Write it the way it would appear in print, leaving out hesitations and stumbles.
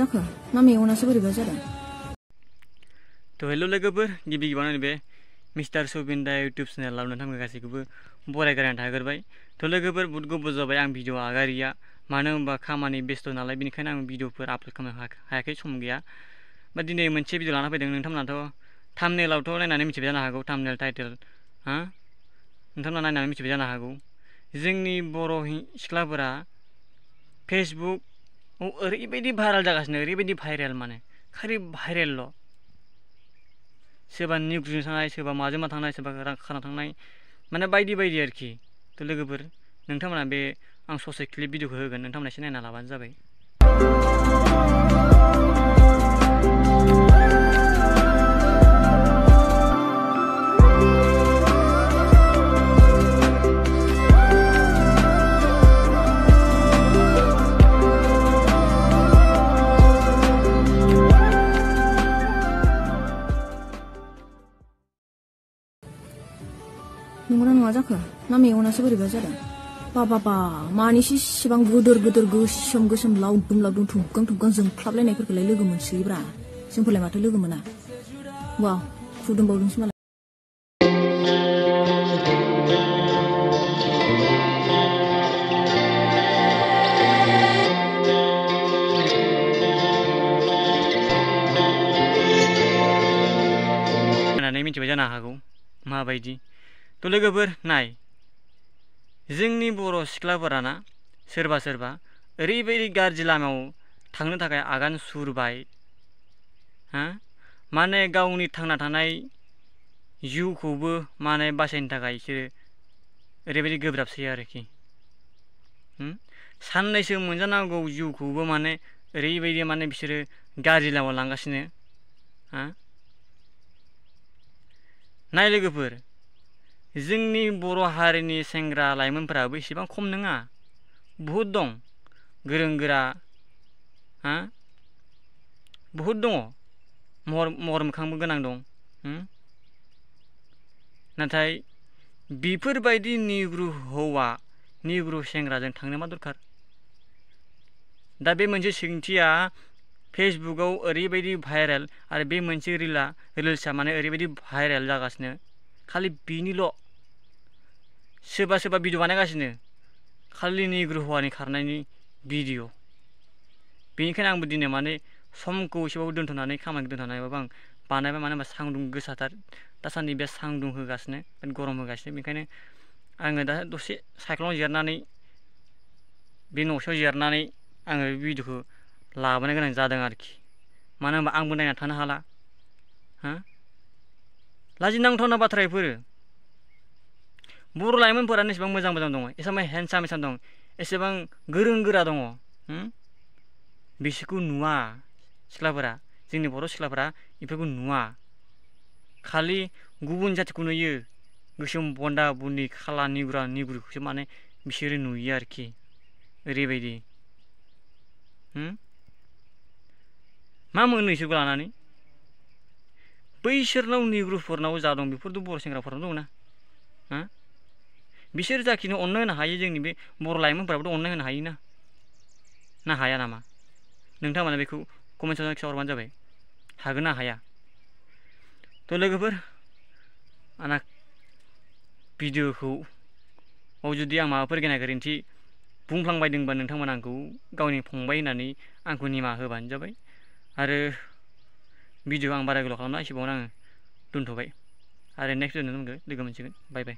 जाखो ना मेगनासो बोरैबा जादों तो हेलो लोगोफोर गिबि गिबियावनो बे मिस्टार सुबिन दा यूट्यूब चेनेलाव नोंथांमोन गासैखौबो बरायग्रोनानै थाग्रोबाय तो लोगोफोर बुहुत गोबाव जाबाय आं भिडिअ आगारिया मानो होनबा खामानि बेस्थ' नालाय बेनिखायनो आं भिडिअफोर आपल'ड खालामनो हायाखै सम गैया बा दिनै मोनसे भिडिअ लाना फैदों नोंथांमोनाथ' थाम्बनेलावथ' नायनानै मिथिबाय जानो हागौ थाम्बनेल टाइटेल नोंथांमोना नायनानै मिथिबाय जानो हागौ जोंनि बर' सिख्लाफोरा फेसबुकआव ओरैबायदि भाइरेल जागासिनो ओरैबायदि भाइरेल माने खालि भाइरेलल' सोरबा निउसजों थांनाय सोरबा माजों मा थांनाय सोरबा रां खाना थांनाय माने बायदि बायदि आरोखि तो लोगोफोर नोंथांमोना बे आं ससे क्लिप भिडिअखौ होगोन नोंथांमोना एसे नायना लाबानो जाबाय नंगौना नङा जाखो ना मेगनासो बोरैबा जादों बाबा मानिसि इसिबां गोदोर गोदोर गोसोम गोसोम लावदुम लावदुम थुबगां थुबगां जोंख्लाबलायनायफोरखौलाय लोगो मोनसोयोब्रा जोंफोरलाय माथो लोगो मोना वाव खुदुंबावदोंसो मालाय होननानै मिथिबाय जानो हागौ माबायदि तो लोगोफोर नाय जोंनि बर' सिख्लाफोराना सोरबा सोरबा ओरैबायदि गाज्रि लामायाव थांनो थाखाय आगान सुरबाय माने गावनि थांना थानाय जिउखौबो माने बासायनो थाखाय बिसोरो ओरैबायदि गोब्राबसै आरोखि साननैसो मोनजानांगौ जिउखौबो माने ओरैबायदि माने बिसोरो गाज्रि लामायाव लांगासिनो नाय लोगोफोर जोंनि बर' हारिनि सेंग्रा लाइमोनफोराबो एसेबां खम नङा बहुद दं गोरों गोरा बहुद दङ महर मोखांबो गोनां दं नाथाय बेफोरबायदि निग्रु हौवा निग्रु सेंग्राजों थांनो मा दरखार दा बे मोनसे सोंथिया फेसबुकआव ओरैबायदि भाइरेल आरो बे मोनसे रिल्सआ माने ओरैबायदि भाइरेल जागासिनो खालि बिनिल' सोरबा सोरबा भिडिअ बानायगासिनो खालि निग्रु हौवानि खारनायनि भिडिअ बेनिखायनो आंबो दिनै माने समखौ एसेबाबो दोनथ'नानै खामानिखौ दोनथ'नानैबाबो आं बानायबाय मानो होनबा सान्दुं गोसाथार दासान्दि बे सान्दुं होगासिनो गरम होगासिनो बेनिखायनो आङो दा दसे सायख्लुमाव जिरायनानै बे न'सायाव जिरायनानै आङो बे भिडिअखौ लाबोनो गोनां जादों आरोखि मानो होनबा आंबो नायना थानो हाला लाजिनांथावना बाथ्रा बेफोरो बर' लाइमोनफोरानो एसेबां मोजां मोजां दङ एसेबां हेन्डसाम दं एसेबां गोरों गोरा दङ बिसोरखौ नुवा सिख्लाफोरा जोंनि बर' सिख्लाफोरा बेफोरखौ नुवा खालि गुबुन जाथिखौ नुयो गोसोम बन्दा बुन्दी खाला निग्रुखौसो माने बिसोरो नुयो आरोखि ओरैबायदि मा मोनो इसोरखौ लानानै बैसोरनाव निग्रुफोरनाव जा दं बेफोरथ' बर' सेंग्राफोरनाव दंना बिसोर जाखिनि अननो होनो हायो जोंनि बे बर' लाइमोनफोराबोथ' अननो होनो हायोना ना हाया नामा नोंथांमोना बेखौ कमेन्ट सेक्सनाव खिन्थाहरबानो जाबाय हागोन ना हाया थ' लोगोफोर आंना भिडिअखौ जुदि आं माबाफोर गेना गोरोन्थि बुंफ्लांबायदोंबा नोंथांमोना आंखौ गावनि फंबाय होननानै आंखौ निमाहा होबानो जाबाय आरो भिडिअ आं बारा गोलाव खालामला एसेबांनो आङो दोनथ'बाय आरो नेक्स्ट भिडिअ लोगो मोनसिगोन बाय बाय